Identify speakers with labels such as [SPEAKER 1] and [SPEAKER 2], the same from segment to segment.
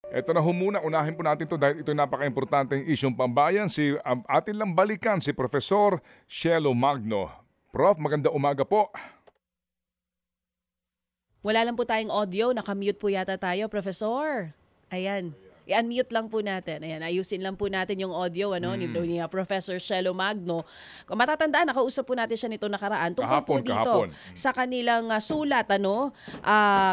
[SPEAKER 1] Eto na ho muna, unahin po natin to dahil ito napaka-importanteng isyong pambayan. Atin lang balikan si Profesor Shelo Magno. Prof, maganda umaga po.
[SPEAKER 2] Wala lang po tayong audio, nakamute po yata tayo, Professor. Ayan. I-unmute lang po natin. Ayan, ayusin lang po natin yung audio ni Professor Shelo Magno. Kung matatandaan, nakausap po natin siya nito nakaraan tungkol po dito
[SPEAKER 1] Kahapon.
[SPEAKER 2] sa kanilang sulat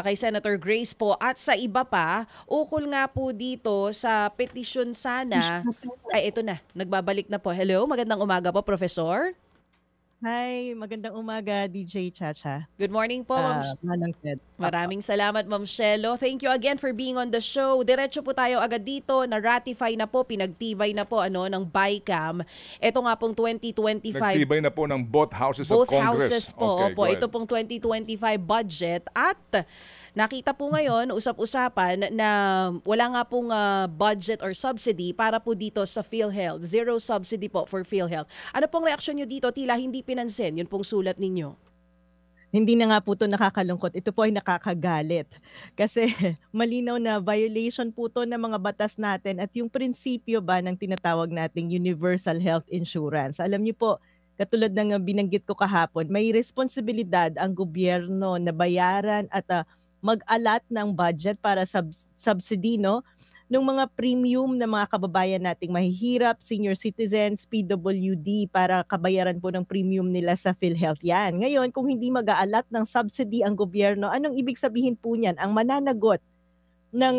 [SPEAKER 2] kay Senator Grace po at sa iba pa, ukol nga po dito sa petisyon sana. Ay, ito na. Nagbabalik na po. Hello, magandang umaga po, Professor.
[SPEAKER 3] Hi, magandang umaga, DJ Chacha.
[SPEAKER 2] Good morning po, Ma'am.
[SPEAKER 3] Manang Ted.
[SPEAKER 2] Maraming salamat, Ma'am Shelo. Thank you again for being on the show. Diretso po tayo agad dito. Na-ratify na po, pinagtibay na po ng BICAM. Ito nga pong 2025.
[SPEAKER 1] Nagtibay na po ng both houses of
[SPEAKER 2] Both
[SPEAKER 1] Congress.
[SPEAKER 2] houses po.
[SPEAKER 1] Okay,
[SPEAKER 2] Opo,
[SPEAKER 1] go ahead.
[SPEAKER 2] ito pong 2025 budget at nakita po ngayon, usap-usapan na wala nga pong budget or subsidy para po dito sa PhilHealth. Zero subsidy po for PhilHealth. Ano pong reaksyon nyo dito? Tila hindi pinansin. Yun pong sulat ninyo.
[SPEAKER 3] Hindi na nga po ito nakakalungkot. Ito po ay nakakagalit. Kasi malinaw na violation po ito ng mga batas natin at yung prinsipyo ba ng tinatawag nating universal health insurance. Alam niyo po, katulad ng binanggit ko kahapon, may responsibilidad ang gobyerno na bayaran at mag-alat ng budget para subsidy ng mga premium na mga kababayan nating mahihirap, senior citizens, PWD para kabayaran po ng premium nila sa PhilHealth yan. Ngayon, kung hindi mag-aalat ng subsidy ang gobyerno, anong ibig sabihin po niyan? Ang mananagot ng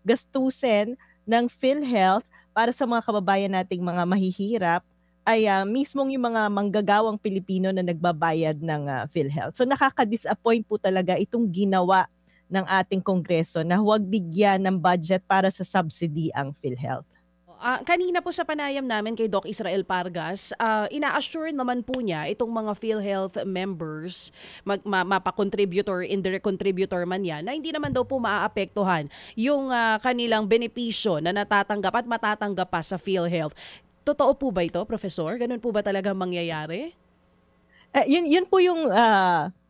[SPEAKER 3] gastusin ng PhilHealth para sa mga kababayan nating mga mahihirap ay mismong yung mga manggagawang Pilipino na nagbabayad ng PhilHealth. So nakaka-disappoint po talaga itong ginawa ng ating Kongreso na huwag bigyan ng budget para sa subsidy ang PhilHealth.
[SPEAKER 2] Kanina po sa panayam namin kay Doc Israel Pargas, ina-assure naman po niya itong mga PhilHealth members, mapa-contributor, indirect contributor man yan, na hindi naman daw po maaapektuhan yung kanilang benepisyo na natatanggap at matatanggap pa sa PhilHealth. Totoo po ba ito, Professor? Ganun po ba talaga mangyayari?
[SPEAKER 3] Yun po yung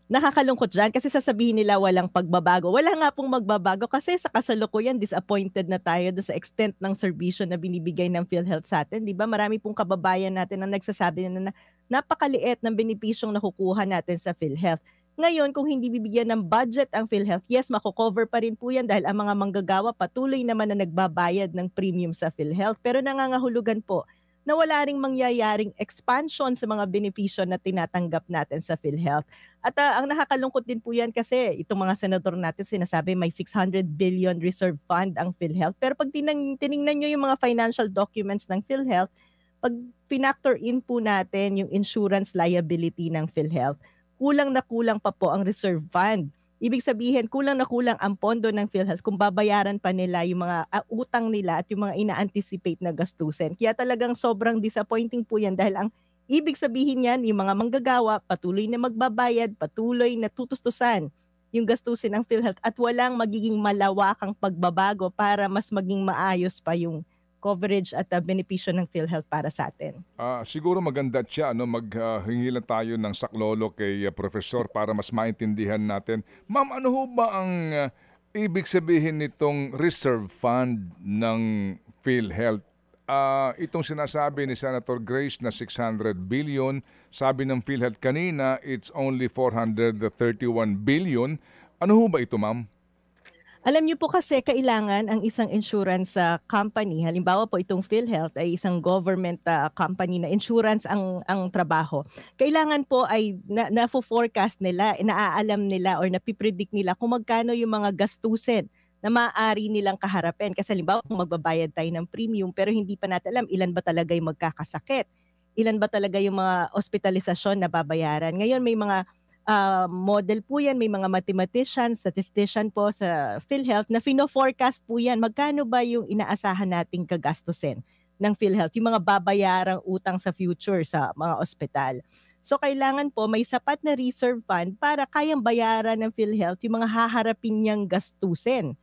[SPEAKER 3] nakakalungkot dyan kasi sasabihin nila walang pagbabago. Wala nga pong magbabago kasi sa kasalukuyan disappointed na tayo do sa extent ng serbisyo na binibigay ng PhilHealth sa atin. Di ba? Marami pong kababayan natin na nagsasabi na napakaliit ng benepisyong nakukuha natin sa PhilHealth. Ngayon, kung hindi bibigyan ng budget ang PhilHealth, yes, makocover pa rin po yan dahil ang mga manggagawa patuloy naman na nagbabayad ng premium sa PhilHealth. Pero nangangahulugan po na wala ring mangyayaring expansion sa mga benepisyo na tinatanggap natin sa PhilHealth. At ang nakakalungkot din po yan kasi itong mga senador natin sinasabi may 600 billion reserve fund ang PhilHealth. Pero pag tiningnan nyo yung mga financial documents ng PhilHealth, pag pinactor in po natin yung insurance liability ng PhilHealth, kulang na kulang pa po ang reserve fund. Ibig sabihin, kulang na kulang ang pondo ng PhilHealth kung babayaran pa nila yung mga utang nila at yung mga ina-anticipate na gastusin. Kaya talagang sobrang disappointing po yan dahil ang ibig sabihin yan, yung mga manggagawa, patuloy na magbabayad, patuloy na tutustusan yung gastusin ng PhilHealth at walang magiging malawakang pagbabago para mas maging maayos pa yung coverage at benepisyo ng PhilHealth para sa atin.
[SPEAKER 1] Siguro maganda siya, maghingi lang tayo ng saklolo kay Professor para mas maintindihan natin. Ma'am, ano ho ba ang ibig sabihin nitong reserve fund ng PhilHealth? Itong sinasabi ni Senator Grace na 600 billion, sabi ng PhilHealth kanina, it's only 431 billion. Ano ho ba ito, ma'am?
[SPEAKER 3] Alam niyo po kasi kailangan ang isang insurance company, halimbawa po itong PhilHealth ay isang government company na insurance ang trabaho. Kailangan po ay na-forecast nila, naaalam nila or napipredict nila kung magkano yung mga gastusin na maaari nilang kaharapin. Kasi halimbawa kung magbabayad tayo ng premium pero hindi pa natin alam ilan ba talaga yung magkakasakit, ilan ba talaga yung mga hospitalisasyon na babayaran. Ngayon may mga model po yan, may mga mathematician, statistician po sa PhilHealth na fino-forecast po yan. Magkano ba yung inaasahan nating kagastusin ng PhilHealth, yung mga babayarang utang sa future sa mga ospital. So kailangan po may sapat na reserve fund para kayang bayaran ng PhilHealth yung mga haharapin niyang gastusin.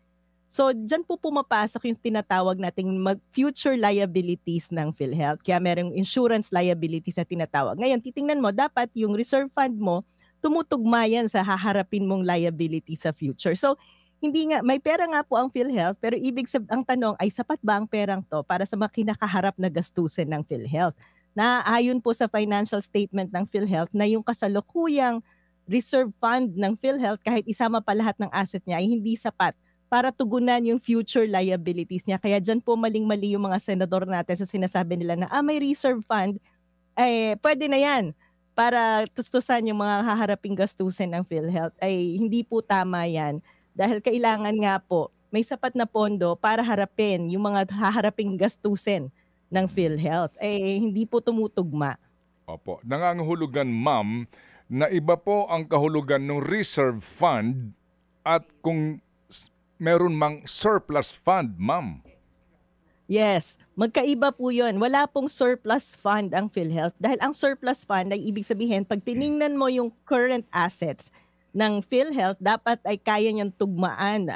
[SPEAKER 3] So dyan po pumapasok yung tinatawag nating future liabilities ng PhilHealth. Kaya merong insurance liabilities na tinatawag. Ngayon, titingnan mo, dapat yung reserve fund mo tumutugma yan sa haharapin mong liability sa future. So, hindi nga may pera nga po ang PhilHealth pero ang tanong ay sapat ba ang perang 'to para sa mga kinakaharap na gastusin ng PhilHealth? Naaayon po sa financial statement ng PhilHealth na yung kasalukuyang reserve fund ng PhilHealth kahit isama pa lahat ng asset niya ay hindi sapat para tugunan yung future liabilities niya. Kaya diyan po maling-mali yung mga senador natin sa sinasabi nila na, may reserve fund, puwede na 'yan para tustusan yung mga haharaping gastusin ng PhilHealth. Ay hindi po tama 'yan dahil kailangan nga po may sapat na pondo para harapin yung mga haharaping gastusin ng PhilHealth. Hindi po tumutugma.
[SPEAKER 1] Opo. Nangangahulugan, ma'am, na iba po ang kahulugan ng reserve fund at kung meron mang surplus fund, ma'am.
[SPEAKER 3] Yes, magkaiba po 'yun. Wala pong surplus fund ang PhilHealth dahil ang surplus fund ay ibig sabihin 'pag tiningnan mo yung current assets ng PhilHealth dapat ay kaya niyang tugmaan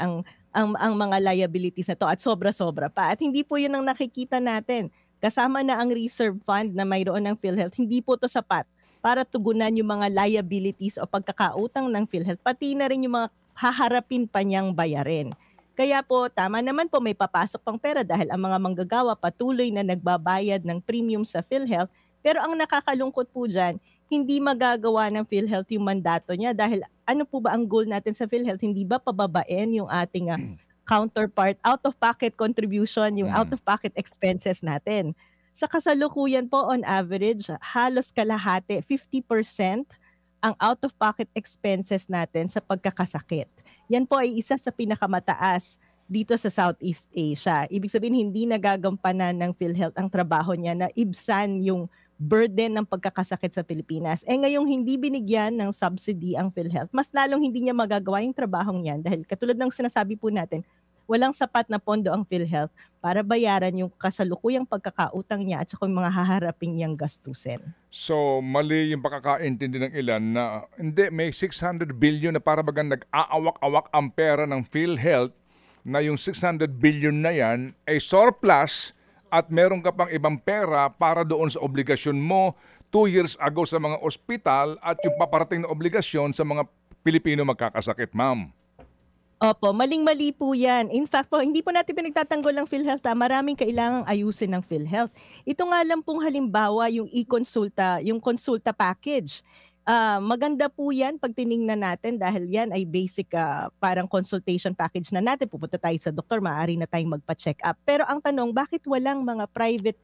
[SPEAKER 3] ang mga liabilities na 'to at sobra-sobra pa. At hindi po 'yun ang nakikita natin. Kasama na ang reserve fund na mayroon ng PhilHealth, hindi po 'to sapat para tugunan yung mga liabilities o pagkakautang ng PhilHealth, pati na rin yung mga haharapin pa niyang bayarin. Kaya po, tama naman po may papasok pang pera dahil ang mga manggagawa patuloy na nagbabayad ng premium sa PhilHealth. Pero ang nakakalungkot po dyan, hindi magagawa ng PhilHealth yung mandato niya dahil ano po ba ang goal natin sa PhilHealth? Hindi ba pababain yung ating counterpart, out-of-pocket contribution, yung out-of-pocket expenses natin? Sa kasalukuyan po, on average, halos kalahati, 50% ang out-of-pocket expenses natin sa pagkakasakit. Yan po ay isa sa pinakamataas dito sa Southeast Asia. Ibig sabihin, hindi nagagampanan ng PhilHealth ang trabaho niya na ibsan yung burden ng pagkakasakit sa Pilipinas. Ngayong hindi binigyan ng subsidy ang PhilHealth, mas lalong hindi niya magagawa yung trabahong yan dahil katulad ng sinasabi po natin, walang sapat na pondo ang PhilHealth para bayaran yung kasalukuyang pagkakautang niya at saka yung mga haharapin niyang gastusin.
[SPEAKER 1] So, mali yung pakakaintindi ng ilan na hindi, may 600 billion na para bagang nag-aawak-awak ang pera ng PhilHealth na yung 600 billion na yan ay surplus at meron ka pang ibang pera para doon sa obligasyon mo 2 years ago sa mga ospital at yung paparating na obligasyon sa mga Pilipino magkakasakit, ma'am.
[SPEAKER 3] Opo, maling-mali po yan. In fact po, hindi po natin pinagtatanggol ang PhilHealth. Maraming kailangang ayusin ng PhilHealth. Ito nga lang pong halimbawa yung e-consulta, yung consulta package. Maganda po yan pag tiningnan natin dahil yan ay basic parang consultation package na natin. Pupunta tayo sa doktor, maaari na tayong magpa-check up. Pero ang tanong, bakit walang mga private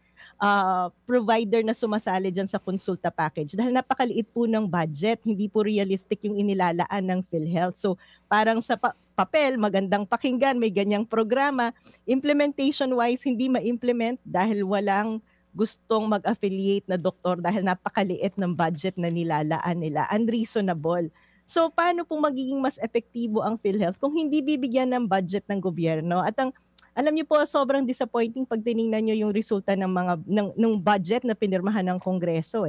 [SPEAKER 3] provider na sumasali dyan sa consulta package? Dahil napakaliit po ng budget, hindi po realistic yung inilalaan ng PhilHealth. So parang sa papel, magandang pakinggan, may ganyang programa. Implementation-wise, hindi ma-implement dahil walang gustong mag-affiliate na doktor dahil napakaliit ng budget na nilalaan nila. Unreasonable. So, paano pong magiging mas epektibo ang PhilHealth kung hindi bibigyan ng budget ng gobyerno? At alam niyo po, sobrang disappointing pag tiningnan niyo yung resulta ng budget na pinirmahan ng Kongreso.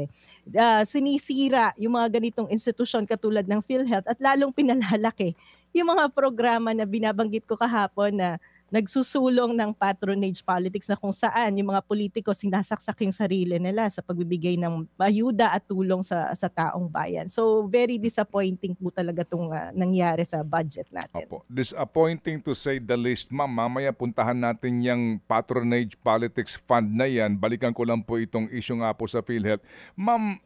[SPEAKER 3] Sinisira yung mga ganitong institusyon katulad ng PhilHealth at lalong pinalalaki yung mga programa na binabanggit ko kahapon na nagsusulong ng patronage politics na kung saan yung mga politiko sinasaksak yung sarili nila sa pagbibigay ng ayuda at tulong sa taong bayan. So very disappointing po talaga itong nangyari sa budget natin.
[SPEAKER 1] Opo. Disappointing to say the least, ma'am. Mamaya puntahan natin yung patronage politics fund na yan. Balikan ko lang po itong issue nga po sa PhilHealth. Ma'am,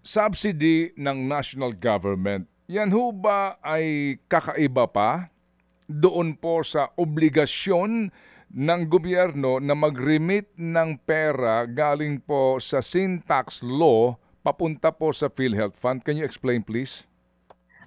[SPEAKER 1] subsidy ng national government, yan ho ba ay kakaiba pa doon po sa obligasyon ng gobyerno na mag-remit ng pera galing po sa sin tax law papunta po sa PhilHealth Fund? Can you explain please?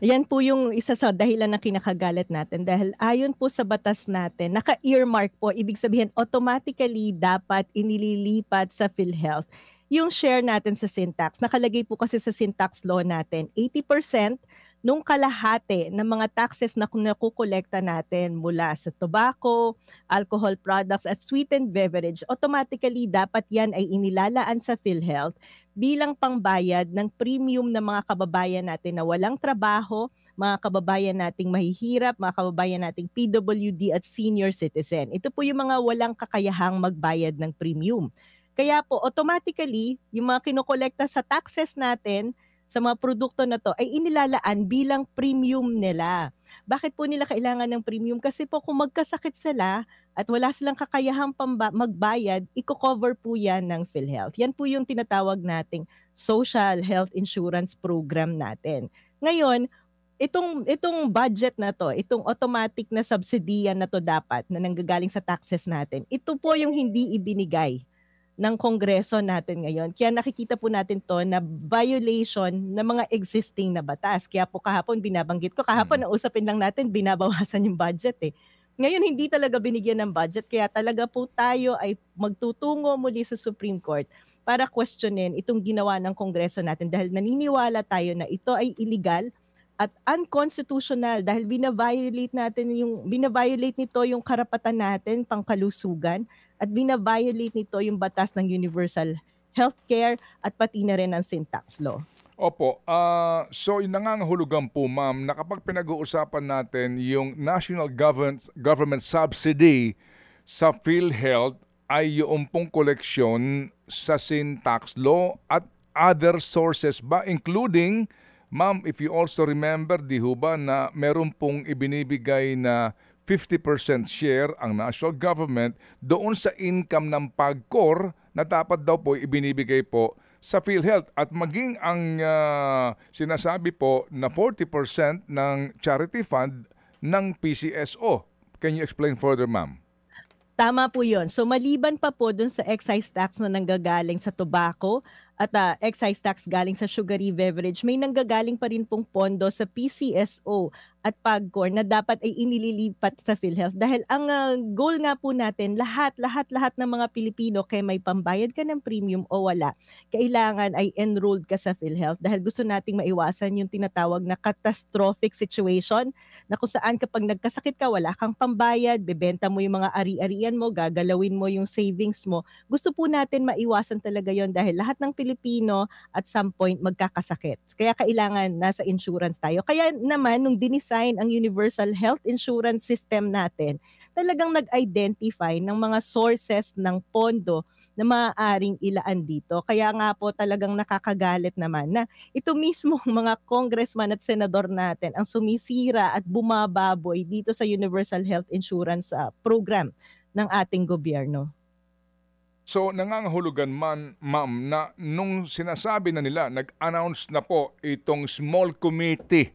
[SPEAKER 3] Yan po yung isa sa dahilan na kinakagalit natin dahil ayon po sa batas natin, naka-earmark po, ibig sabihin automatically dapat inililipat sa PhilHealth yung share natin sa sin tax. Nakalagay po kasi sa sin tax law natin, 80% nung kalahati ng mga taxes na nakukolekta natin mula sa tobacco, alcohol products at sweetened beverage, automatically dapat yan ay inilalaan sa PhilHealth bilang pangbayad ng premium ng mga kababayan natin na walang trabaho, mga kababayan nating mahihirap, mga kababayan nating PWD at senior citizen. Ito po yung mga walang kakayahang magbayad ng premium. Kaya po, automatically, yung mga kinokolekta sa taxes natin sa mga produkto na to ay inilalaan bilang premium nila. Bakit po nila kailangan ng premium? Kasi po kung magkasakit sila at wala silang kakayahang magbayad, iko-cover po yan ng PhilHealth. Yan po yung tinatawag nating social health insurance program natin. Ngayon, itong budget na 'to, itong automatic na subsidiyan na 'to dapat na nanggagaling sa taxes natin, ito po yung hindi ibinigay ng Kongreso natin ngayon. Kaya nakikita po natin 'to na violation ng mga existing na batas. Kaya po kahapon binabanggit ko, kahapon
[SPEAKER 1] Mm.
[SPEAKER 3] ang usapin lang natin binabawasan yung budget, eh. Ngayon hindi talaga binigyan ng budget kaya talaga po tayo ay magtutungo muli sa Supreme Court para questionin itong ginawa ng Kongreso natin dahil naniniwala tayo na ito ay illegal at unconstitutional dahil bina-violate nito yung karapatan natin pangkalusugan at bina-violate nito yung batas ng universal healthcare at pati na rin ang sin tax law.
[SPEAKER 1] Opo, so yung nangangahulugan po ma'am na kapag pinag-uusapan natin yung national government subsidy sa PhilHealth ay yung pong koleksyon sa sin tax law at other sources ba including ma'am if you also remember di ho ba na meron pong ibinibigay na 50% share ang national government doon sa income ng PAGCOR na dapat daw po ibinibigay po sa PhilHealth at maging ang sinasabi po na 40% ng charity fund ng PCSO. Can you explain further, ma'am?
[SPEAKER 3] Tama po yun. So maliban pa po dun sa excise tax na nanggagaling sa tobacco at excise tax galing sa sugary beverage, may nanggagaling pa rin pong pondo sa PCSO at PAGCOR na dapat ay inililipat sa PhilHealth. Dahil ang goal nga po natin, lahat ng mga Pilipino, kaya may pambayad ka ng premium o wala, kailangan ay enrolled ka sa PhilHealth dahil gusto nating maiwasan yung tinatawag na catastrophic situation na kung saan kapag nagkasakit ka, wala kang pambayad, bebenta mo yung mga ari-arian mo, gagalawin mo yung savings mo. Gusto po natin maiwasan talaga yon dahil lahat ng Pilipino at some point magkakasakit. Kaya kailangan nasa insurance tayo. Kaya naman, nung dinesign ang Universal Health Insurance System natin, talagang nag-identify ng mga sources ng pondo na maaaring ilaan dito. Kaya nga po talagang nakakagalit naman na ito mismo mga congressman at senador natin ang sumisira at bumababoy dito sa Universal Health Insurance program ng ating gobyerno.
[SPEAKER 1] So nangangahulugan man, ma'am, na nung sinasabi na nila, nag-announce na po itong small committee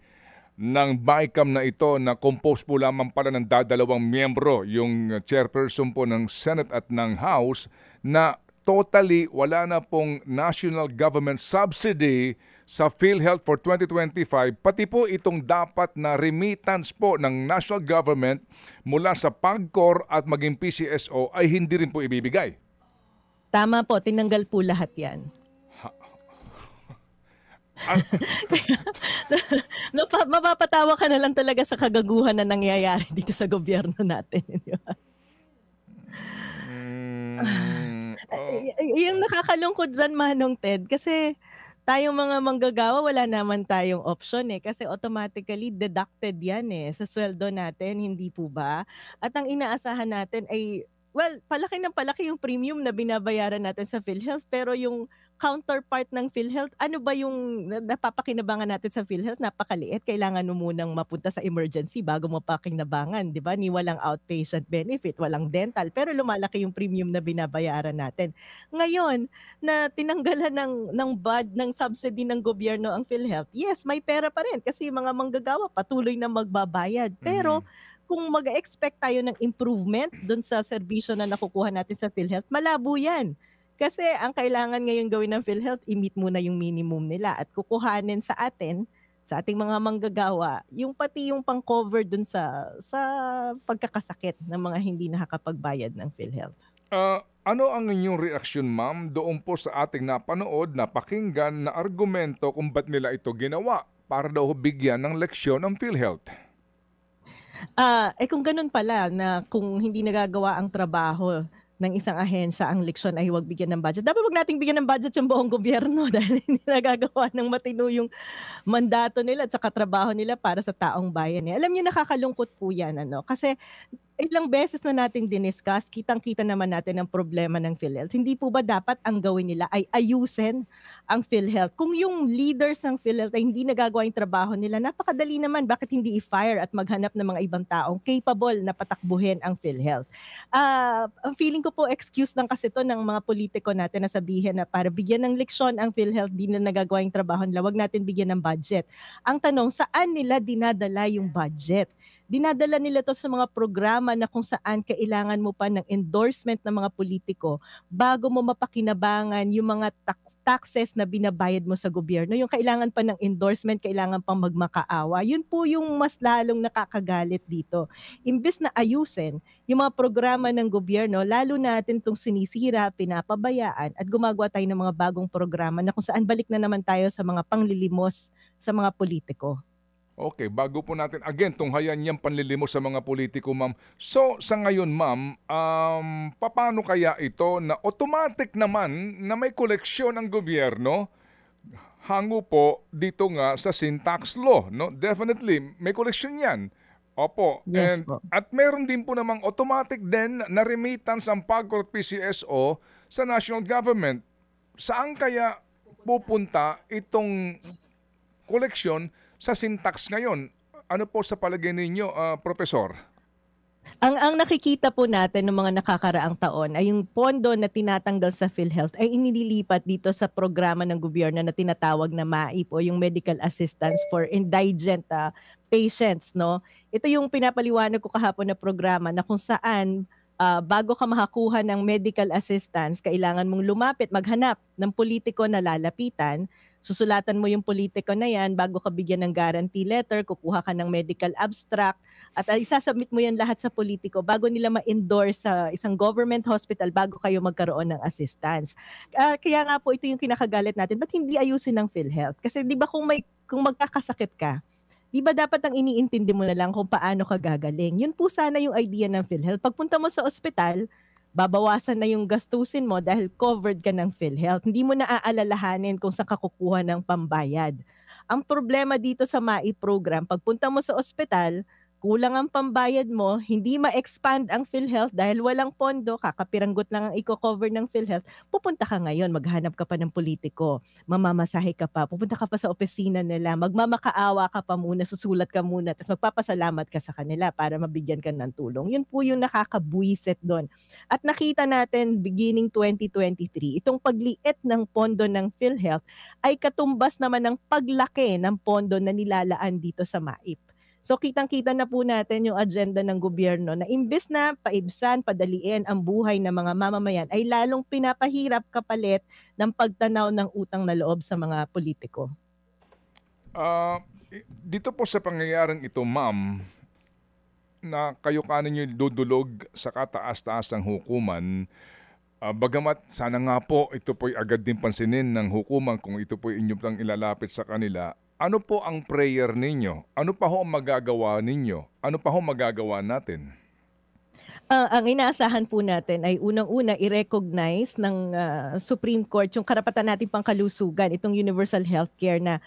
[SPEAKER 1] ng BICAM na ito na composed po lamang pala ng dadalawang miyembro, yung chairperson po ng Senate at ng House, na totally wala na pong national government subsidy sa PhilHealth for 2025, pati po itong dapat na remittance po ng national government mula sa PAGCOR at maging PCSO ay hindi rin po ibibigay.
[SPEAKER 3] Tama po, tinanggal po lahat yan. Mapapatawa ka na lang talaga sa kagaguhan na nangyayari dito sa gobyerno natin. Di ba? Yung nakakalungkot dyan, Manong Ted, kasi tayong mga manggagawa, wala naman tayong option eh. Kasi automatically deducted yan eh sa sweldo natin, hindi po ba? At ang inaasahan natin ay, well, palaki ng palaki yung premium na binabayaran natin sa PhilHealth, pero yung counterpart ng PhilHealth, ano ba yung napapakinabangan natin sa PhilHealth? Napakaliit. Kailangan mo munang mapunta sa emergency bago mo pakinabangan, di ba? Ni walang outpatient benefit, walang dental, pero lumalaki yung premium na binabayaran natin. Ngayon, na tinanggalan ng subsidy ng gobyerno ang PhilHealth, yes, may pera pa rin kasi yung mga manggagawa patuloy na magbabayad. Pero kung mag-expect tayo ng improvement dun sa serbisyo na nakukuha natin sa PhilHealth, malabo yan. Kasi ang kailangan ngayon gawin ng PhilHealth, i-meet muna yung minimum nila at kukuhanin sa atin, sa ating mga manggagawa, yung pati yung pang-cover dun sa pagkakasakit ng mga hindi nakakapagbayad ng PhilHealth.
[SPEAKER 1] Ano ang inyong reaksyon, ma'am, doon po sa ating napanood, napakinggan na argumento kung ba't nila ito ginawa para daw bigyan ng leksyon ang PhilHealth?
[SPEAKER 3] Kung ganun pala na kung hindi nagagawa ang trabaho ng isang ahensya, ang leksyon ay huwag bigyan ng budget. Dapat huwag nating bigyan ng budget yung buong gobyerno dahil hindi nagagawa ng matino yung mandato nila at saka trabaho nila para sa taong bayan. Alam niyo, nakakalungkot po yan. Kasi ilang beses na nating diniscuss, kitang-kita naman natin ang problema ng PhilHealth. Hindi po ba dapat ang gawin nila ay ayusin ang PhilHealth? Kung yung leaders ng PhilHealth ay hindi nagagawa yung trabaho nila, napakadali naman, bakit hindi i-fire at maghanap ng mga ibang taong capable na patakbuhin ang PhilHealth? Ang feeling ko po excuse lang kasi to ng mga politiko natin na sabihin na para bigyan ng leksyon ang PhilHealth, di na nagagawa yung trabaho nila, wag natin bigyan ng budget. Ang tanong, saan nila dinadala yung budget? Dinadala nila to sa mga programa na kung saan kailangan mo pa ng endorsement ng mga politiko bago mo mapakinabangan yung mga taxes na binabayad mo sa gobyerno. Yung kailangan pa ng endorsement, kailangan pang magmakaawa. Yun po yung mas lalong nakakagalit dito. Imbes na ayusin yung mga programa ng gobyerno, lalo natin itong sinisira, pinapabayaan at gumagawa tayo ng mga bagong programa na kung saan balik na naman tayo sa mga panglilimos sa mga politiko.
[SPEAKER 1] Okay, bago po natin, again, tunghayan niyang panlilimos sa mga politiko, ma'am. So, sa ngayon, ma'am, paano kaya ito na automatic naman na may koleksyon ang gobyerno? Hango po dito nga sa sin tax law, no? Definitely, may koleksyon yan. Opo.
[SPEAKER 3] Yes po.
[SPEAKER 1] At meron din po namang automatic din na remittance ang PAGCOR at PCSO sa national government. Saan kaya pupunta itong koleksyon sa syntax ngayon? Ano po sa palagay ninyo, Professor?
[SPEAKER 3] Ang nakikita po natin ng mga nakakaraang taon ay yung pondo na tinatanggal sa PhilHealth ay inililipat dito sa programa ng gobyerno na tinatawag na MAIP o yung Medical Assistance for Indigent Patients, no? Ito yung pinapaliwanag ko kahapon na programa na kung saan bago ka makakuha ng medical assistance, kailangan mong lumapit, maghanap ng politiko na lalapitan. Susulatan mo yung politiko na yan bago ka bigyan ng guarantee letter, kukuha ka ng medical abstract, at isasubmit mo yan lahat sa politiko bago nila ma-endorse sa isang government hospital bago kayo magkaroon ng assistance. Kaya nga po ito yung kinakagalit natin, ba't hindi ayusin ng PhilHealth? Kasi di ba kung magkakasakit ka, di ba dapat ang iniintindi mo na lang kung paano ka gagaling? Yun po sana yung idea ng PhilHealth. Pagpunta mo sa ospital, babawasan na yung gastusin mo dahil covered ka ng PhilHealth. Hindi mo na aalalahanin kung saan ka kukuha ng pambayad. Ang problema dito sa MAI program, pagpunta mo sa ospital, kulang ang pambayad mo, hindi ma-expand ang PhilHealth dahil walang pondo, kakapiranggot lang ang i-cover ng PhilHealth, pupunta ka ngayon, maghanap ka pa ng politiko, mamamasahe ka pa, pupunta ka pa sa opisina nila, magmamakaawa ka pa muna, susulat ka muna, tapos magpapasalamat ka sa kanila para mabigyan ka ng tulong. Yun po yung nakakabuisit doon. At nakita natin beginning 2023, itong pagliit ng pondo ng PhilHealth ay katumbas naman ng paglaki ng pondo na nilalaan dito sa MAIP. So kitang-kita na po natin yung agenda ng gobyerno na imbes na paibsan, padaliin ang buhay ng mga mamamayan ay lalong pinapahirap kapalit ng pagtanaw ng utang na loob sa mga politiko.
[SPEAKER 1] Dito po sa pangyayaring ito, ma'am, na kayo kanin nyo dudulog sa kataas-taasang hukuman, bagamat sana nga po ito po'y agad din pansinin ng hukuman kung ito po'y inyong ilalapit sa kanila. Ano po ang prayer ninyo? Ano pa ho ang magagawa ninyo? Ano pa ho magagawa natin?
[SPEAKER 3] Ang inaasahan po natin ay unang-una i-recognize ng Supreme Court yung karapatan natin pang kalusugan, itong universal healthcare na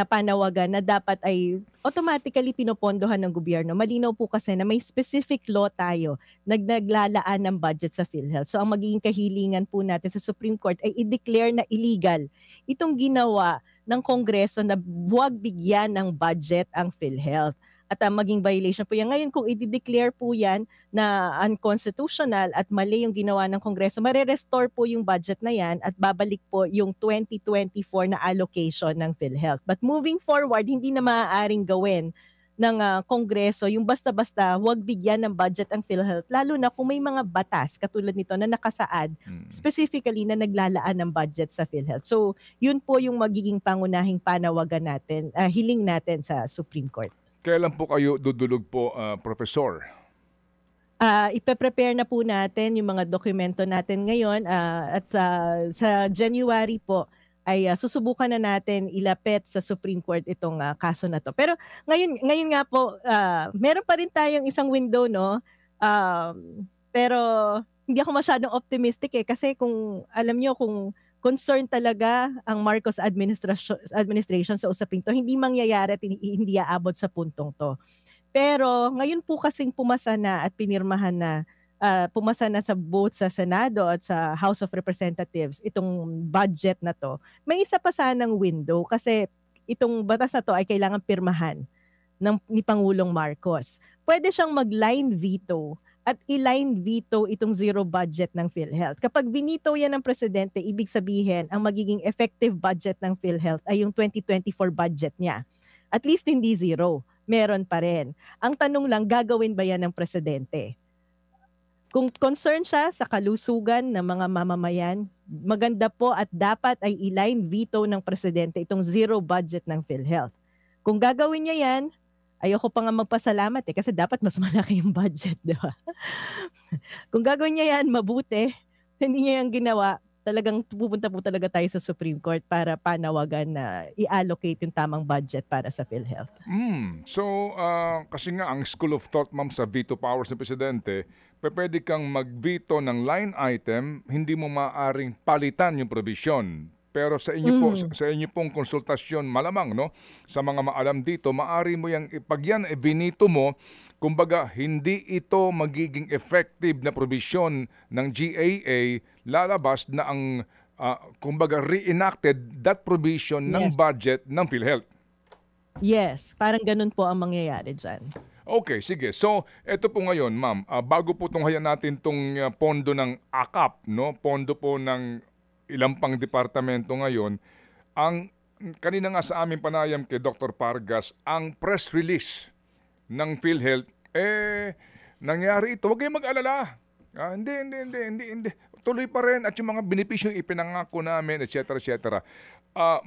[SPEAKER 3] panawagan na dapat ay automatically pinopondohan ng gobyerno. Malinaw po kasi na may specific law tayo naglalaan ng budget sa PhilHealth. So ang magiging kahilingan po natin sa Supreme Court ay i-declare na illegal itong ginawa ng Kongreso na huwag bigyan ng budget ang PhilHealth. At maging violation po yan. Ngayon kung i-declare po yan na unconstitutional at mali yung ginawa ng Kongreso, mare-restore po yung budget na yan at babalik po yung 2024 na allocation ng PhilHealth. But moving forward, hindi na maaaring gawin ng Kongreso yung basta-basta huwag bigyan ng budget ang PhilHealth, lalo na kung may mga batas katulad nito na nakasaad specifically na naglalaan ng budget sa PhilHealth. So yun po yung magiging pangunahing panawagan natin, hiling natin sa Supreme Court.
[SPEAKER 1] Kailan po kayo dudulog po, Professor?
[SPEAKER 3] Ipe-prepare na po natin yung mga dokumento natin ngayon at sa January po ay susubukan na natin ilapit sa Supreme Court itong kaso na to. Pero ngayon nga po, meron pa rin tayong isang window, no? Pero hindi ako masyadong optimistic kasi kung alam nyo, kung concern talaga ang Marcos administration sa usaping to, hindi mangyayari at hindi aabot sa puntong to. Pero ngayon po kasing pumasa na at pinirmahan na, pumasa na sa both sa Senado at sa House of Representatives itong budget na 'to, may isa pa sanang window kasi itong batas na 'to ay kailangang pirmahan ni Pangulong Marcos. Puwede siyang mag-line veto at i-line veto itong zero budget ng PhilHealth. Kapag binito 'yan ng presidente, ibig sabihin ang magiging effective budget ng PhilHealth ay yung 2024 budget niya. At least hindi zero, meron pa rin. Ang tanong lang, gagawin ba 'yan ng presidente? Kung concerned siya sa kalusugan ng mga mamamayan, maganda po at dapat ay i-line veto ng presidente itong zero budget ng PhilHealth. Kung gagawin niya 'yan, ayoko pa nga magpasalamat, kasi dapat mas malaki yung budget, 'di ba? Kung gagawin niya 'yan, mabuti. Hindi niya 'yan ginawa, talagang pupunta po talaga tayo sa Supreme Court para panawagan na i-allocate yung tamang budget para sa PhilHealth.
[SPEAKER 1] So, kasi nga ang school of thought, ma'am, sa veto powers ng presidente, pwede kang mag-veto ng line item, hindi mo maaaring palitan yung provision. Pero sa inyo po, sa inyo pong konsultasyon, malamang, no, sa mga maalam dito, maari mo yang pag yan binito mo, kumbaga hindi ito magiging effective na provision ng GAA, lalabas na ang kumbaga reenacted that provision ng
[SPEAKER 3] Yes.
[SPEAKER 1] budget ng PhilHealth.
[SPEAKER 3] Yes, parang ganun po ang mangyayari diyan.
[SPEAKER 1] Okay, sige. So, eto po ngayon, ma'am, bago po tunghayan natin tong pondo ng AKAP, no, pondo po ng ilang pang departamento ngayon, ang kanina nga sa aming panayam kay Dr. Pargas, ang press release ng PhilHealth, nangyari ito. Huwag kayong mag-alala. Hindi. Tuloy pa rin at yung mga benepisyo ipinangako namin, etc. etc.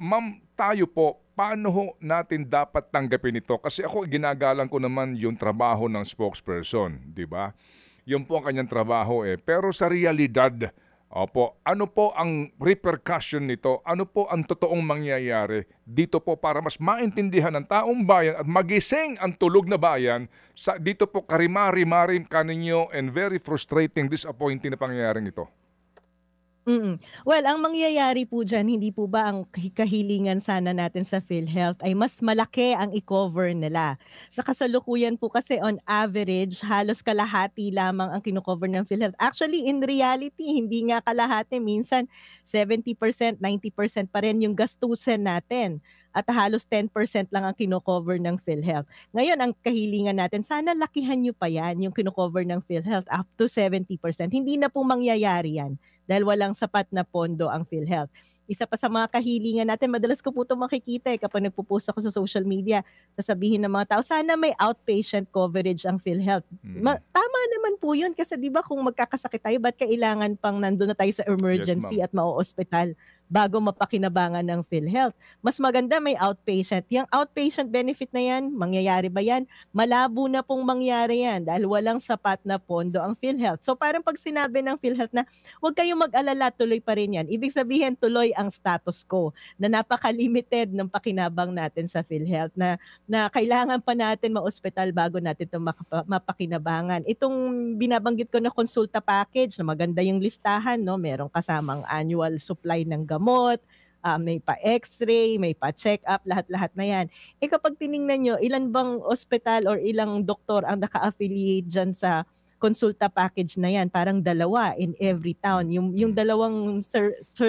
[SPEAKER 1] Ma'am, tayo po, paano ho natin dapat tanggapin ito? Kasi ako, ginagalang ko naman yung trabaho ng spokesperson, di ba? Yun po ang kanyang trabaho Pero sa realidad, ano po ang repercussion nito? Ano po ang totoong mangyayari dito po para mas maintindihan ng taong bayan at magising ang tulog na bayan dito po karimari-marim kaninyo and very frustrating, disappointing na pangyayaring ito?
[SPEAKER 3] Well, ang mangyayari po diyan, hindi po ba ang kahilingan sana natin sa PhilHealth ay mas malaki ang i-cover nila. Sa kasalukuyan po kasi on average, halos kalahati lamang ang kino-cover ng PhilHealth. Actually, in reality, hindi nga kalahati. Minsan 70%, 90% pa rin yung gastusin natin. At halos 10% lang ang kino-cover ng PhilHealth. Ngayon, ang kahilingan natin, sana lakihan nyo pa yan, yung kino-cover ng PhilHealth up to 70%. Hindi na po mangyayari yan dahil walang sapat na pondo ang PhilHealth. Isa pa sa mga kahilingan natin, madalas ko po ito makikita kapag nagpo-post ako sa social media, sasabihin ng mga tao, sana may outpatient coverage ang PhilHealth. Tama naman po yun kasi di ba kung magkakasakit tayo, ba't kailangan pang nandun na tayo sa emergency
[SPEAKER 1] Yes,
[SPEAKER 3] at mau-ospital bago mapakinabangan ng PhilHealth? Mas maganda may outpatient. Yung outpatient benefit na yan, mangyayari ba yan? Malabo na pong mangyari yan dahil walang sapat na pondo ang PhilHealth. So parang pag sinabi ng PhilHealth na huwag kayong mag-alala, tuloy pa rin yan. Ibig sabihin tuloy ang status quo na napaka-limited ng pakinabang natin sa PhilHealth na kailangan pa natin ma-ospital bago natin ito mapakinabangan. Itong binabanggit ko na konsulta package na maganda yung listahan, no? Merong kasamang annual supply ng gamot, may pa-x-ray, may pa-check-up, lahat-lahat na yan. Kapag tiningnan nyo, ilan bang ospital or ilang doktor ang naka-affiliate dyan sa konsulta package na yan? Parang 2 in every town. Yung dalawang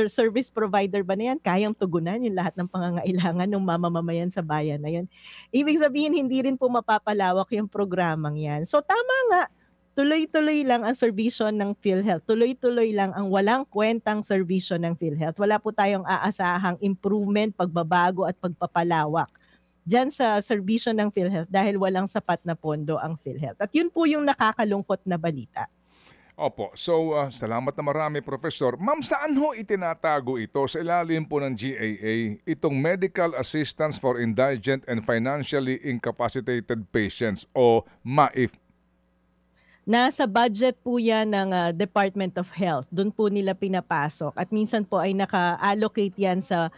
[SPEAKER 3] service provider ba na yan, kayang tugunan yung lahat ng pangangailangan ng mamamayan sa bayan na yan. Ibig sabihin, hindi rin po mapapalawak yung programang yan. So tama nga, tuloy-tuloy lang ang serbisyo ng PhilHealth. Tuloy-tuloy lang ang walang kwentang serbisyo ng PhilHealth. Wala po tayong aasahang improvement, pagbabago at pagpapalawak diyan sa serbisyo ng PhilHealth dahil walang sapat na pondo ang PhilHealth. At yun po yung nakakalungkot na balita.
[SPEAKER 1] Opo. So, salamat na marami, Professor. Ma'am, saan ho itinatago ito sa ilalim po ng GAA, itong Medical Assistance for Indigent and Financially Incapacitated Patients o MAIF?
[SPEAKER 3] Nasa budget po yan ng Department of Health. Doon po nila pinapasok. At minsan po ay naka-allocate yan sa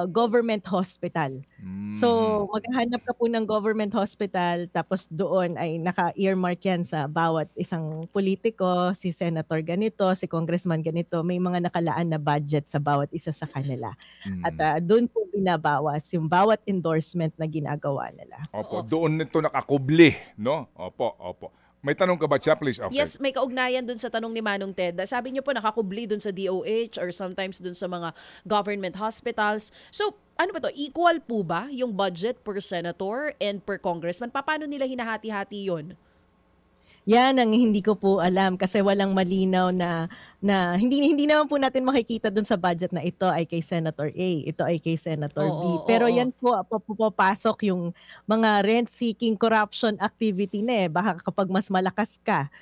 [SPEAKER 3] government hospital. So,
[SPEAKER 1] Mhm.
[SPEAKER 3] maghahanap ka po ng government hospital, tapos doon ay naka-earmark yan sa bawat isang politiko, si senator ganito, si congressman ganito, may mga nakalaan na budget sa bawat isa sa kanila. At
[SPEAKER 1] Mm.
[SPEAKER 3] doon po binabawas yung bawat endorsement na ginagawa nila.
[SPEAKER 1] Opo,
[SPEAKER 2] Oo.
[SPEAKER 1] doon nito nakakubli, no? Opo, opo. May tanong ka ba, Cha, please? Okay.
[SPEAKER 2] Yes, may kaugnayan dun sa tanong ni Manong Ted. Sabi niyo po nakakubli dun sa DOH or sometimes dun sa mga government hospitals. So, ano ba to? Equal po ba yung budget per senator and per congressman? Paano nila hinahati-hati yun?
[SPEAKER 3] Yan ang hindi ko po alam kasi walang malinaw na hindi naman po natin makikita dun sa budget na ito ay kay Senator A, ito ay kay Senator
[SPEAKER 2] Oo,
[SPEAKER 3] B. Pero
[SPEAKER 2] oo.
[SPEAKER 3] yan po pupapasok yung mga rent-seeking corruption activity na eh. Baka kapag mas malakas ka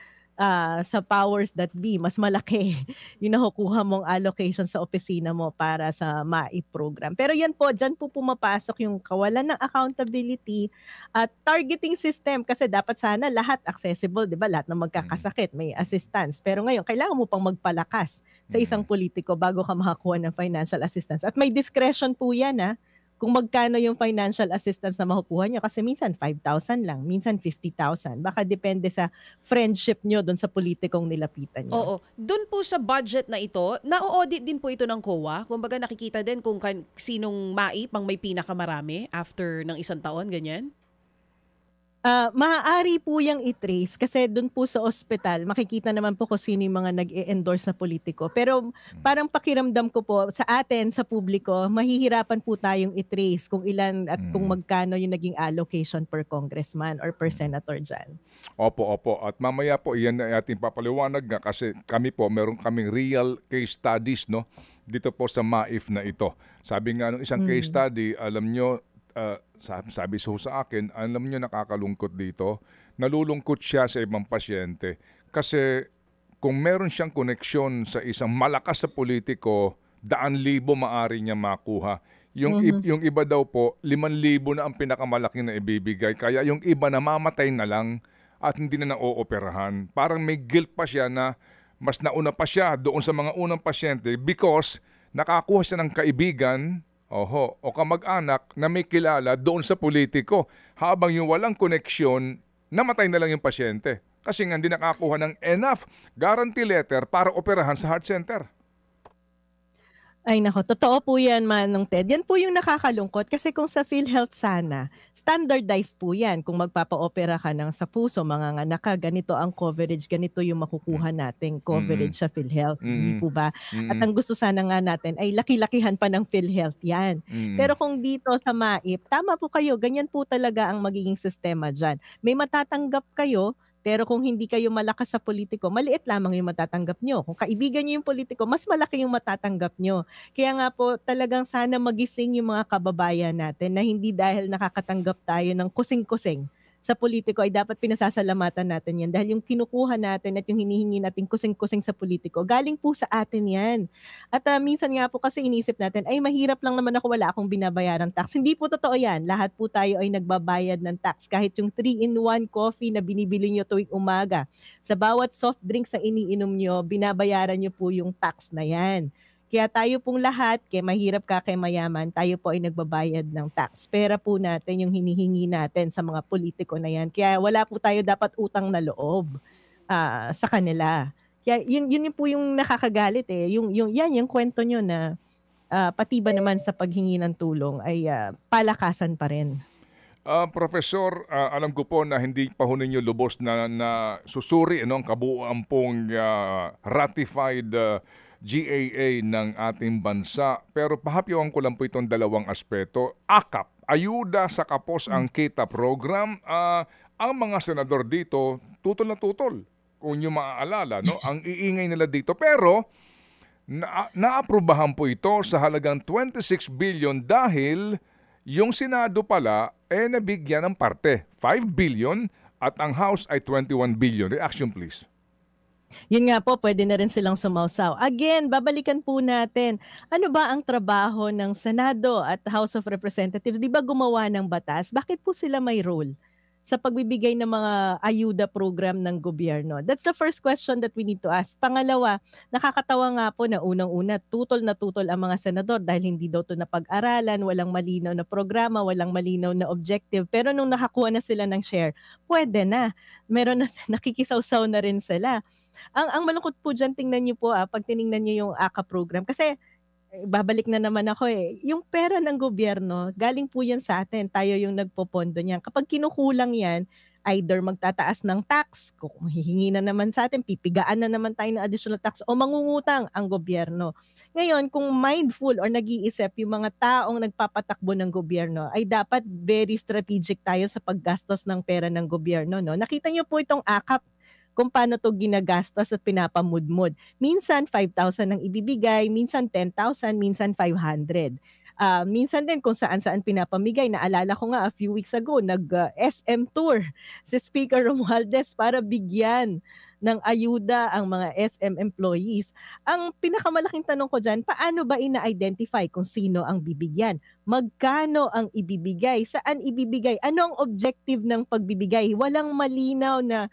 [SPEAKER 3] sa powers that be, mas malaki yung nakukuha mong allocation sa opisina mo para sa MAIP program. Pero yan po, dyan po pumapasok yung kawalan ng accountability at targeting system kasi dapat sana lahat accessible, di ba? Lahat ng
[SPEAKER 1] Mm.
[SPEAKER 3] magkakasakit, may assistance. Pero ngayon, kailangan mo pang magpalakas sa isang
[SPEAKER 1] Mm.
[SPEAKER 3] politiko bago ka makakuha ng financial assistance. At may discretion po yan kung magkano yung financial assistance na makukuha nyo. Kasi minsan 5,000 lang, minsan 50,000. Baka depende sa friendship nyo doon sa politikong nilapitan nyo.
[SPEAKER 2] Oo. Doon po sa budget na ito, na-audit din po ito ng COA. Kumbaga nakikita din kung sinong MAIP ang may pinakamarami after ng isang taon, ganyan?
[SPEAKER 3] Maaari po yang i-trace kasi doon po sa ospital makikita naman po kung sino yung mga nag-e-endorse na politiko. Pero parang pakiramdam ko po sa atin, sa publiko, mahihirapan po tayong i-trace kung ilan at kung
[SPEAKER 1] Mm.
[SPEAKER 3] magkano yung naging allocation per congressman or per senator dyan.
[SPEAKER 1] Opo, opo. At mamaya po, iyan na ating papaliwanag nga kasi kami po, meron kaming real case studies, no? Dito po sa MAIF na ito. Sabi nga nung isang case study, alam nyo, sabi sa akin, alam nyo nakakalungkot dito, nalulungkot siya sa ibang pasyente. Kasi kung meron siyang koneksyon sa isang malakas sa politiko, 100,000 maari niya makuha. Yung iba daw po, 5,000 na ang pinakamalaki na ibibigay. Kaya yung iba namamatay na lang at hindi na na-ooperahan. Parang may guilt pa siya na mas nauna pa siya doon sa mga unang pasyente because nakakuha siya ng kaibigan o kamag-anak na may kilala doon sa politiko. Habang yung walang koneksyon, namatay na lang yung pasyente. Kasi nga hindi nakakuha ng enough guarantee letter para operahan sa heart center.
[SPEAKER 3] Ay nako, totoo po yan Manong Ted. Yan po yung nakakalungkot kasi kung sa PhilHealth sana, standardized po yan. Kung magpapa-opera ka ng sa puso, manganganak ka, ganito ang coverage, ganito yung makukuha nating
[SPEAKER 1] Mm-mm.
[SPEAKER 3] coverage sa PhilHealth. Hindi
[SPEAKER 1] Mm-mm.
[SPEAKER 3] po ba? At
[SPEAKER 1] Mm-mm.
[SPEAKER 3] ang gusto sana nga natin ay laki-lakihan pa ng PhilHealth yan.
[SPEAKER 1] Mm-mm.
[SPEAKER 3] Pero kung dito sa MAIP, tama po kayo, ganyan po talaga ang magiging sistema dyan. May matatanggap kayo, pero kung hindi kayo malakas sa politiko, maliit lamang yung matatanggap nyo. Kung kaibigan nyo yung politiko, mas malaki yung matatanggap nyo. Kaya nga po, talagang sana magising yung mga kababayan natin na hindi dahil nakakatanggap tayo ng kusing-kusing sa politiko ay dapat pinasasalamatan natin yan. Dahil yung kinukuha natin at yung hinihingi natin kusing-kusing sa politiko, galing po sa atin yan. At minsan nga po kasi inisip natin, ay mahirap lang naman ako, wala akong binabayarang tax. Hindi po totoo yan. Lahat po tayo ay nagbabayad ng tax. Kahit yung 3-in-1 coffee na binibili nyo tuwing umaga, sa bawat soft drinks na iniinom nyo, binabayaran nyo po yung tax na yan. Kaya tayo pong lahat, kaya mahirap ka, kaya mayaman, tayo po ay nagbabayad ng tax. Pera po natin yung hinihingi natin sa mga politiko na yan. Kaya wala po tayo dapat utang na loob sa kanila. Kaya yun po yung nakakagalit eh. Yung kwento nyo na pati ba naman sa paghingi ng tulong ay palakasan pa rin.
[SPEAKER 1] Professor, alam ko po na hindi pa ho ninyo lubos na susuri ang kabuuan pong ratified GAA ng ating bansa. Pero pahapyawan ko lang po itong dalawang aspeto. AKAP, Ayuda sa Kapos ang Kita Program. Ang mga senador dito, tutol na tutol. Kung nyo maaalala, no? Ang iingay nila dito. Pero naaprubahan po ito sa halagang 26 billion dahil yung Senado pala nabigyan ng parte, 5 billion at ang House ay 21 billion. Reaction please.
[SPEAKER 3] Yun nga po, pwede na rin silang sumausaw. Again, babalikan po natin, ano ba ang trabaho ng Senado at House of Representatives? Di ba gumawa ng batas? Bakit po sila may role? sa pagbibigay ng mga ayuda program ng gobyerno? That's the first question that we need to ask. Pangalawa, nakakatawa nga po na unang-una, tutol na tutol ang mga senador dahil hindi daw 'to napag-aralan, walang malinaw na programa, walang malinaw na objective. Pero nung nakakuha na sila ng share, pwede na. Meron na nakikisawsaw na rin sila. Ang malungkot po diyan, tingnan niyo po, 'pag tiningnan niyo yung AKA program kasi babalik na naman ako, yung pera ng gobyerno galing po yan sa atin, tayo yung nagpopondo niyan. Kapag kinukulang yan, either magtataas ng tax, kung hihingi na naman sa atin, pipigaan na naman tayo ng additional tax o mangungutang ang gobyerno. Ngayon, kung mindful or nag-iisip yung mga taong nagpapatakbo ng gobyerno, ay dapat very strategic tayo sa paggastos ng pera ng gobyerno. No? Nakita niyo po itong AKAP, kung paano 'to ginagastos at pinapamudmod. Minsan 5,000 ang ibibigay, minsan 10,000, minsan 500. Minsan din kung saan-saan pinapamigay. Naalala ko nga a few weeks ago, SM tour si Speaker Romualdez para bigyan ng ayuda ang mga SM employees. Ang pinakamalaking tanong ko diyan, paano ba ina-identify kung sino ang bibigyan? Magkano ang ibibigay? Saan ibibigay? Ano ang objective ng pagbibigay? Walang malinaw na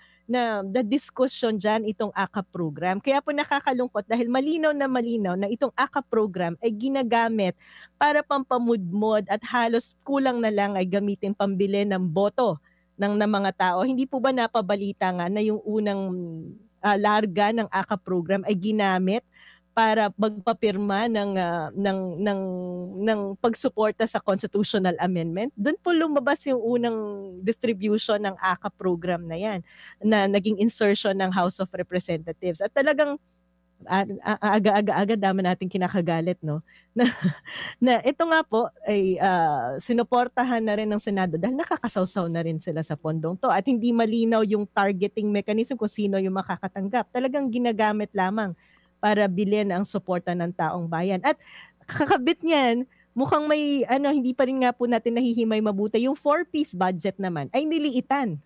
[SPEAKER 3] discussion diyan itong AKAP program. Kaya po nakakalungkot dahil malinaw na itong AKAP program ay ginagamit para pampamudmod at halos kulang na lang ay gamitin pambili ng boto ng mga tao. Hindi po ba napabalita nga na yung unang larga ng AKAP program ay ginamit para magpapirma ng pagsuporta sa constitutional amendment? Doon po lumabas yung unang distribution ng AKAP program na yan, na naging insertion ng House of Representatives. At talagang aga-aga dami nating kinakagalit, no? Na ito nga po ay sinuportahan na rin ng Senado dahil nakakasawsaw na rin sila sa pondong to at hindi malinaw yung targeting mechanism kung sino yung makakatanggap. Talagang ginagamit lamang para bilhin ang suporta ng taong bayan. At kakabit niyan, mukhang may hindi pa rin nga po natin nahihimay mabuti. Yung 4-piece budget naman ay niliitan.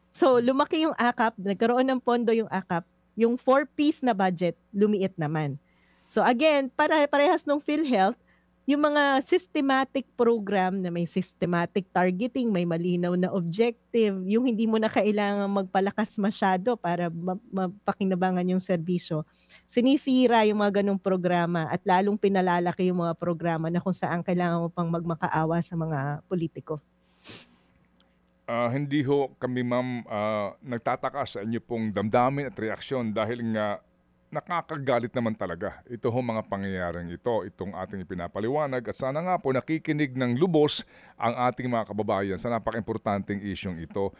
[SPEAKER 3] So lumaki yung AKAP, nagkaroon ng pondo yung AKAP, yung 4-piece na budget lumiit naman. So again, parehas nung PhilHealth, yung mga systematic program na may systematic targeting, may malinaw na objective, yung hindi mo na kailangan magpalakas masyado para mapakinabangan yung serbisyo. Sinisira yung mga ganung programa at lalong pinalalaki yung mga programa na kung saan kailangan mo pang magmakaawa sa mga politiko.
[SPEAKER 1] Hindi ho kami, ma'am, nagtataka sa inyo pong damdamin at reaksyon dahil nga nakakagalit naman talaga ito ho mga pangyayaring ito, itong ating ipinapaliwanag at sana nga po nakikinig ng lubos ang ating mga kababayan sa napaka-importanting isyong ito.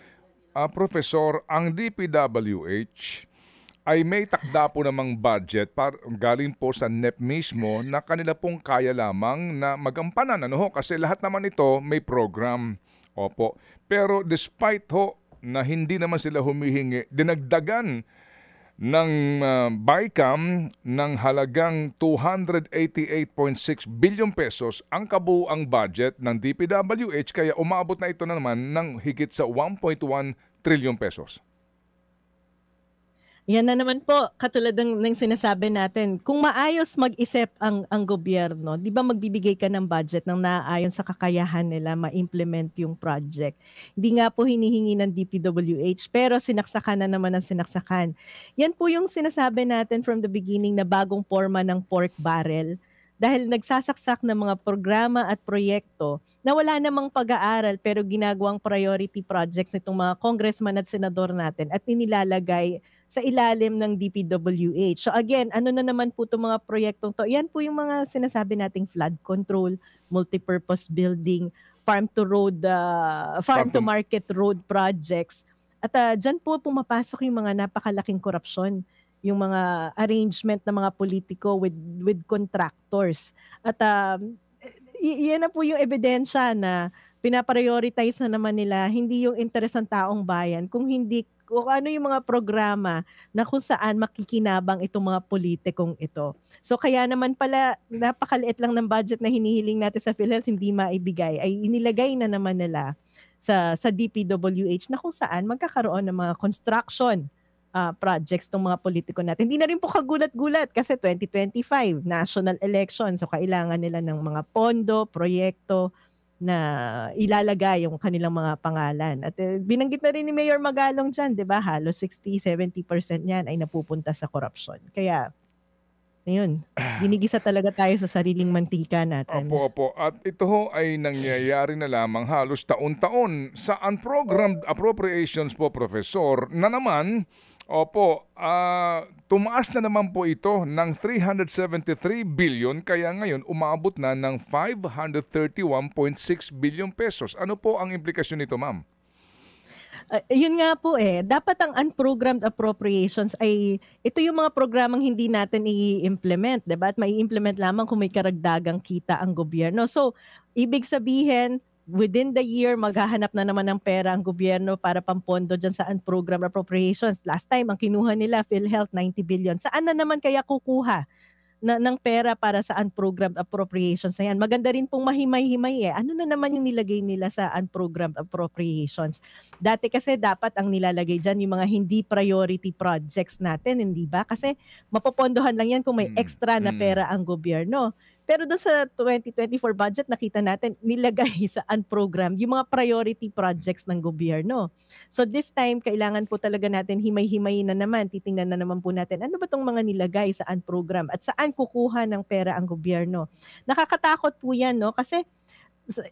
[SPEAKER 1] Professor, ang DPWH ay may takda po namang budget galing po sa NEP mismo na kanila pong kaya lamang na magampanan. Kasi lahat naman ito may program. Opo. Pero despite ho na hindi naman sila humihingi, dinagdagan ng BICAM ng halagang 288.6 billion pesos ang kabuuang budget ng DPWH kaya umabot na ito na naman ng higit sa 1.1 trillion pesos.
[SPEAKER 3] Yan na naman po, katulad ng sinasabi natin, kung maayos mag-isip ang gobyerno, di ba magbibigay ka ng budget ng naaayon sa kakayahan nila ma-implement yung project. Hindi nga po hinihingi ng DPWH, pero sinaksakan na naman ang sinaksakan. Yan po yung sinasabi natin from the beginning na bagong forma ng pork barrel. Dahil nagsasaksak ng mga programa at proyekto na wala namang pag-aaral pero ginagawang priority projects nitong mga congressman at senador natin at inilalagay sa ilalim ng DPWH. So again, ano na naman po itong mga proyektong to? Yan po yung mga sinasabi nating flood control, multipurpose building, farm to market road projects. At dyan po pumapasok yung mga napakalaking korupsyon, yung mga arrangement ng mga politiko with contractors. At yan na po yung ebidensya na pinaprioritize na naman nila hindi yung interes ng taong bayan, kung ano yung mga programa na kung saan makikinabang itong mga politikong ito. So kaya naman pala napakaliit lang ng budget na hinihiling natin sa PhilHealth hindi maibigay, ay inilagay na naman nila sa DPWH na kung saan magkakaroon ng mga construction projects ng mga politiko natin. Hindi na rin po kagulat-gulat kasi 2025 national election, so kailangan nila ng mga pondo, proyekto na ilalagay yung kanilang mga pangalan. At binanggit na rin ni Mayor Magalong dyan, di ba? Halos 60-70% niyan ay napupunta sa korupsyon. Kaya, ayun, ginigisa talaga tayo sa sariling mantika natin.
[SPEAKER 1] Opo. At ito ho ay nangyayari na lamang halos taon-taon sa unprogrammed appropriations po, Professor, na naman, tumaas na naman po ito ng 373 billion kaya ngayon umabot na ng 531.6 billion pesos. Ano po ang implikasyon nito, ma'am?
[SPEAKER 3] Yun nga po dapat ang unprogrammed appropriations ay ito yung mga programang hindi natin i-implement, 'di ba? At mai-implement lamang kung may karagdagang kita ang gobyerno. So, ibig sabihin, within the year, maghahanap na naman ng pera ang gobyerno para pampondo dyan sa unprogrammed appropriations. Last time, ang kinuha nila, PhilHealth, 90 billion. Saan na naman kaya kukuha ng pera para sa unprogrammed appropriations na yan? Maganda rin pong mahimay-himay Ano na naman yung nilagay nila sa unprogrammed appropriations? Dati kasi dapat ang nilalagay dyan yung mga hindi priority projects natin, hindi ba? Kasi mapopondohan lang yan kung may extra na pera ang gobyerno. Pero doon sa 2024 budget, nakita natin, nilagay sa unprogrammed yung mga priority projects ng gobyerno. So this time, kailangan po talaga natin himay-himayin na naman. Titingnan na naman po natin, ano ba itong mga nilagay sa unprogrammed at saan kukuha ng pera ang gobyerno. Nakakatakot po yan, no? Kasi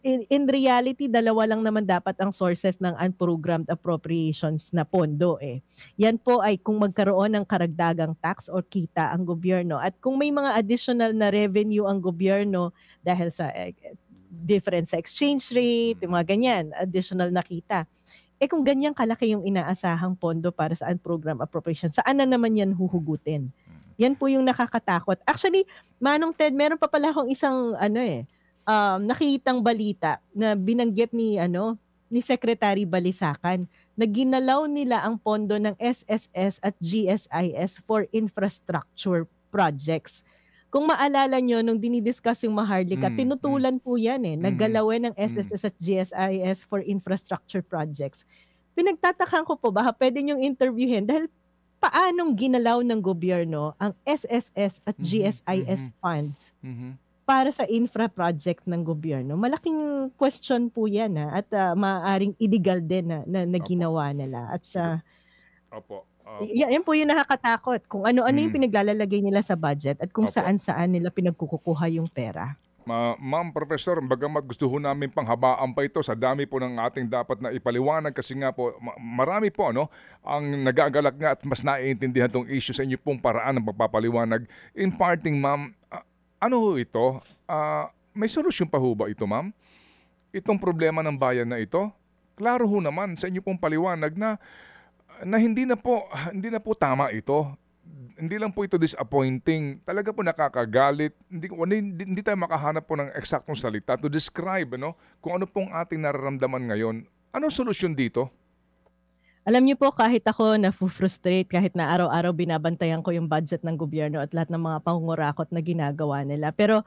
[SPEAKER 3] in reality, dalawa lang naman dapat ang sources ng unprogrammed appropriations na pondo Yan po ay kung magkaroon ng karagdagang tax or kita ang gobyerno at kung may mga additional na revenue ang gobyerno dahil sa difference sa exchange rate, yung mga ganyan, additional na kita. Kung ganyan kalaki yung inaasahang pondo para sa unprogrammed appropriations, saan na naman yan huhugutin? Yan po yung nakakatakot. Actually, Manong Ted, meron pa pala akong isang nakitang balita na binanggit ni Secretary Balisacan na ginalaw nila ang pondo ng SSS at GSIS for infrastructure projects. Kung maalala nyo, nung dinidiscuss yung Maharlika, tinutulan po yan Naggalawin ng SSS at GSIS for infrastructure projects. Pinagtatakan ko po, baka pwede nyong interviewin dahil paanong ginalaw ng gobyerno ang SSS at GSIS funds para sa infra project ng gobyerno. Malaking question po yan at maaaring illegal din na ginawa nila. At yan po yung nakakatakot kung ano-ano yung pinaglalagay nila sa budget at kung saan-saan nila pinagkukuha yung pera.
[SPEAKER 1] Ma'am Professor, bagamat gusto ho namin panghabaan pa ito sa dami po ng ating dapat na ipaliwanag kasi nga po marami po ang nagagalak nga at mas naiintindihan tong issue sa inyo pong paraan ng pagpapaliwanag. In parting, ma'am, ano ho ito? May solusyon pa ho ba ito, ma'am? Itong problema ng bayan na ito? Klaro ho naman sa inyo pong paliwanag na hindi na po tama ito. Hindi lang po ito disappointing. Talaga po nakakagalit. Hindi tayo makahanap po ng eksaktong salita to describe kung ano pong ating nararamdaman ngayon. Anong solusyon dito?
[SPEAKER 3] Alam niyo po, kahit ako na-frustrate, kahit na araw-araw binabantayan ko yung budget ng gobyerno at lahat ng mga pangungurakot na ginagawa nila. Pero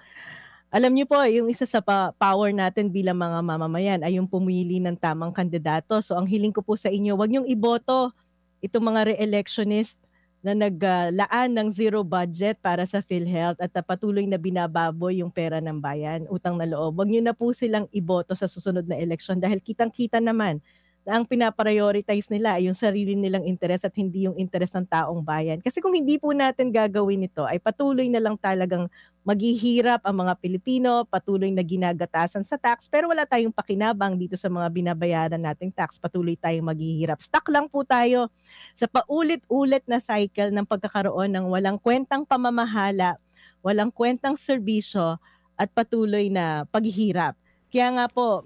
[SPEAKER 3] alam niyo po, yung isa sa power natin bilang mga mamamayan ay yung pumili ng tamang kandidato. So ang hiling ko po sa inyo, wag niyong iboto itong mga re-electionist na naglaan ng zero budget para sa PhilHealth at patuloy na binababoy yung pera ng bayan, utang na loob. Wag niyo na po silang iboto sa susunod na eleksyon dahil kitang-kita naman na ang pinaprioritize nila ay yung sarili nilang interes at hindi yung interes ng taong bayan. Kasi kung hindi po natin gagawin ito, ay patuloy na lang talagang maghihirap ang mga Pilipino, patuloy na ginagatasan sa tax, pero wala tayong pakinabang dito sa mga binabayaran nating tax, patuloy tayong maghihirap. Stuck lang po tayo sa paulit-ulit na cycle ng pagkakaroon ng walang kwentang pamamahala, walang kwentang serbisyo at patuloy na paghihirap. Kaya nga po,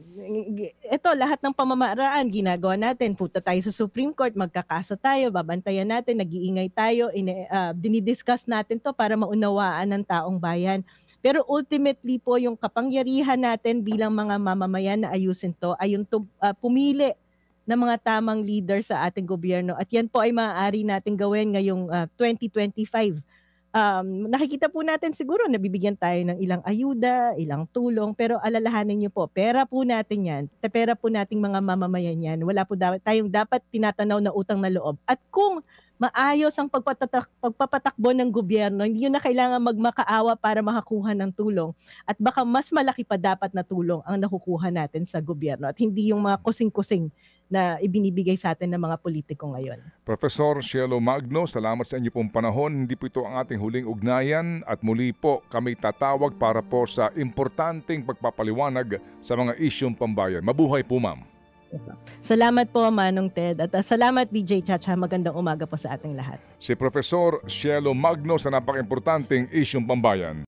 [SPEAKER 3] ito lahat ng pamamaraan ginagawa natin. Punta tayo sa Supreme Court, magkakaso tayo, babantayan natin, nag-iingay tayo, dinidiscuss natin to para maunawaan ng taong bayan. Pero ultimately po, yung kapangyarihan natin bilang mga mamamayan na ayusin to ay yung pumili ng mga tamang leader sa ating gobyerno. At yan po ay maaari natin gawin ngayong 2025. Nakikita po natin siguro nabibigyan tayo ng ilang ayuda, ilang tulong, pero alalahanin niyo po, pera po natin yan, pera po nating mga mamamayan yan, wala po tayong dapat tinatanaw na utang na loob. At kung maayos ang pagpapatakbo ng gobyerno. Hindi yun na kailangan magmakaawa para makakuha ng tulong. At baka mas malaki pa dapat na tulong ang nakukuha natin sa gobyerno at hindi yung mga kusing-kusing na ibinibigay sa atin ng mga politiko ngayon.
[SPEAKER 1] Professor Cielo Magno, salamat sa inyo pong panahon. Hindi po ito ang ating huling ugnayan at muli po kami tatawag para po sa importanteng pagpapaliwanag sa mga isyong pambayan. Mabuhay po, ma'am.
[SPEAKER 3] Salamat po, Manong Ted. At salamat, DJ Chacha. Magandang umaga po sa ating lahat.
[SPEAKER 1] Si Professor Cielo Magno sa napaka-importanteng isyong pambayan.